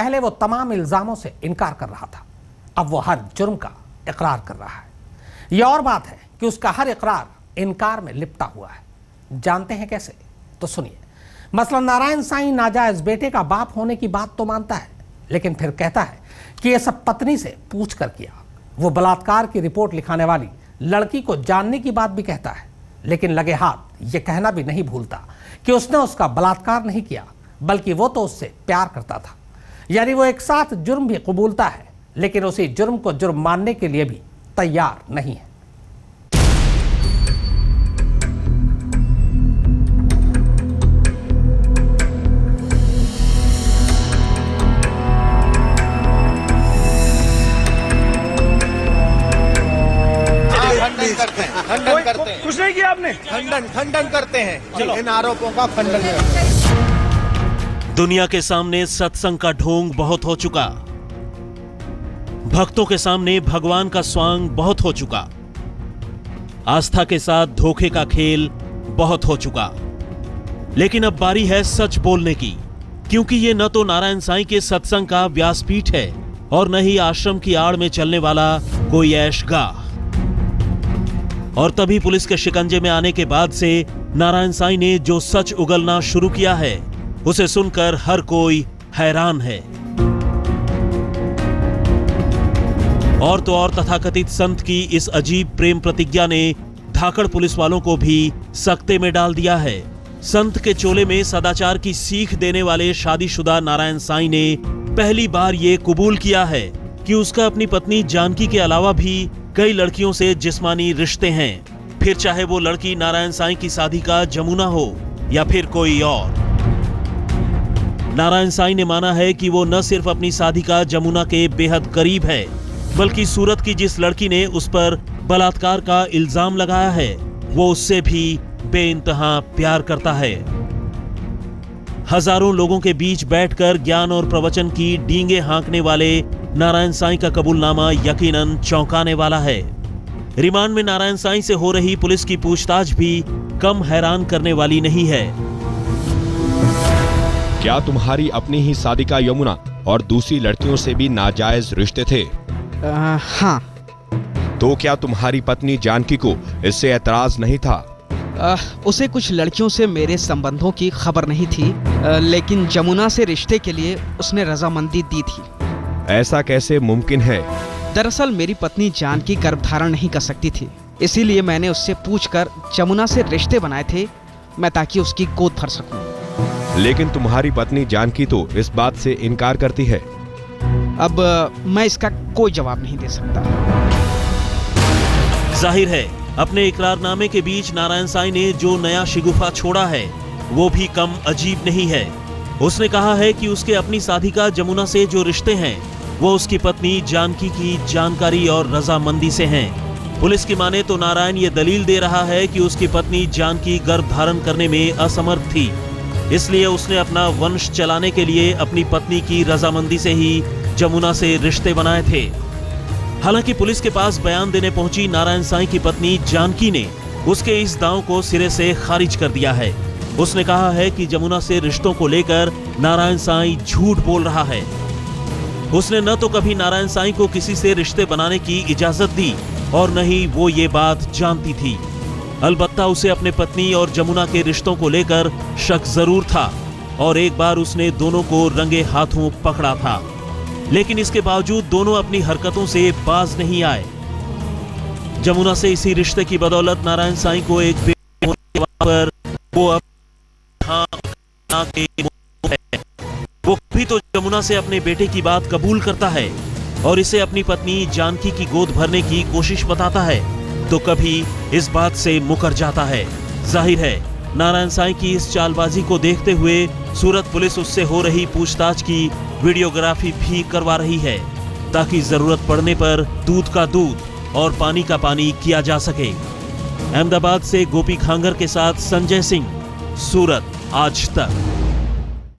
पहले वो तमाम इल्जामों से इनकार कर रहा था, अब वो हर जुर्म का इकरार कर रहा है। यह और बात है कि उसका हर इकरार इनकार में लिपटा हुआ है। जानते हैं कैसे? तो सुनिए। मसलन नारायण साईं नाजायज बेटे का बाप होने की बात तो मानता है, लेकिन फिर कहता है कि यह सब पत्नी से पूछ कर किया। वो बलात्कार की रिपोर्ट लिखाने वाली लड़की को जानने की बात भी कहता है, लेकिन लगे हाथ ये कहना भी नहीं भूलता कि उसने उसका बलात्कार नहीं किया, बल्कि वो तो उससे प्यार करता था। यानी वो एक साथ जुर्म भी कबूलता है, लेकिन उसी जुर्म को जुर्म मानने के लिए भी तैयार नहीं है। खंडन करते हैं। कुछ नहीं किया आपने? खंडन करते हैं। इन आरोपों का खंडन करते हैं। दुनिया के सामने सत्संग का ढोंग बहुत हो चुका, भक्तों के सामने भगवान का स्वांग बहुत हो चुका, आस्था के साथ धोखे का खेल बहुत हो चुका। लेकिन अब बारी है सच बोलने की, क्योंकि ये न तो नारायण साईं के सत्संग का व्यासपीठ है और न ही आश्रम की आड़ में चलने वाला कोई ऐशगाह। और तभी पुलिस के शिकंजे में आने के बाद से नारायण साईं ने जो सच उगलना शुरू किया है, उसे सुनकर हर कोई हैरान है। और तो और तथाकथित संत की इस अजीब प्रेम प्रतिज्ञा ने धाकड़ पुलिस वालों को भी सकते में डाल दिया है। संत के चोले में सदाचार की सीख देने वाले शादीशुदा नारायण साईं ने पहली बार ये कबूल किया है कि उसका अपनी पत्नी जानकी के अलावा भी कई लड़कियों से जिस्मानी रिश्ते हैं, फिर चाहे वो लड़की नारायण साईं की साधिका जमुना हो या फिर कोई और। नारायण साईं ने माना है कि वो न सिर्फ अपनी साधिका जमुना के बेहद करीब है, बल्कि सूरत की जिस लड़की ने उस पर बलात्कार का इल्जाम लगाया है, वो उससे भी बेइंतहा प्यार करता है। हजारों लोगों के बीच बैठकर ज्ञान और प्रवचन की डींगे हाँकने वाले नारायण साईं का कबूलनामा यकीनन चौंकाने वाला है। रिमांड में नारायण साईं से हो रही पुलिस की पूछताछ भी कम हैरान करने वाली नहीं है। क्या तुम्हारी अपनी ही साधिका यमुना और दूसरी लड़कियों से भी नाजायज रिश्ते थे? हाँ। तो क्या तुम्हारी पत्नी जानकी को इससे ऐतराज नहीं था? उसे कुछ लड़कियों से मेरे संबंधों की खबर नहीं थी, लेकिन जमुना से रिश्ते के लिए उसने रजामंदी दी थी। ऐसा कैसे मुमकिन है? दरअसल मेरी पत्नी जानकी गर्भधारण नहीं कर सकती थी, इसीलिए मैंने उससे पूछकर जमुना से रिश्ते बनाए थे, मैं ताकि उसकी गोद भर सकूं। लेकिन तुम्हारी पत्नी जानकी तो इस बात से इनकार करती है। अब मैं इसका कोई जवाब नहीं दे सकता। जाहिर है अपने इकरारनामे के बीच नारायण साईं ने जो नया शिगुफा छोड़ा है वो भी कम अजीब नहीं है। उसने कहा है कि उसके अपनी साधिका जमुना से जो रिश्ते हैं वो उसकी पत्नी जानकी की जानकारी और रजामंदी से हैं। पुलिस की माने तो नारायण ये दलील दे रहा है कि उसकी पत्नी जानकी गर्भ धारण करने में असमर्थ थी, इसलिए उसने अपना वंश चलाने के लिए अपनी पत्नी की रजामंदी से ही जमुना से रिश्ते बनाए थे। हालांकि पुलिस के पास बयान देने पहुंची नारायण साईं की पत्नी जानकी ने उसके इस दांव को सिरे से खारिज कर दिया है। उसने कहा है कि जमुना से रिश्तों को लेकर नारायण साईं झूठ बोल रहा है। उसने न तो कभी नारायण साईं को किसी से रिश्ते बनाने की इजाजत दी और न ही वो ये बात जानती थी। अलबत्ता उसे अपने पत्नी और जमुना के रिश्तों को लेकर शक जरूर था और एक बार उसने दोनों को रंगे हाथों पकड़ा था, लेकिन इसके बावजूद दोनों अपनी हरकतों से बाज नहीं आए। जमुना से इसी रिश्ते की बदौलत नारायण साईं को एक बेटे होने पर वो वो भी तो जमुना से अपने बेटे की बात कबूल करता है और इसे अपनी पत्नी जानकी की गोद भरने की कोशिश बताता है, तो कभी इस बात से मुकर जाता है। जाहिर है नारायण साईं की इस चालबाजी को देखते हुए सूरत पुलिस उससे हो रही पूछताछ की वीडियोग्राफी भी करवा रही है, ताकि जरूरत पड़ने पर दूध का दूध और पानी का पानी किया जा सके। अहमदाबाद से गोपी खांगर के साथ संजय सिंह, सूरत आज तक।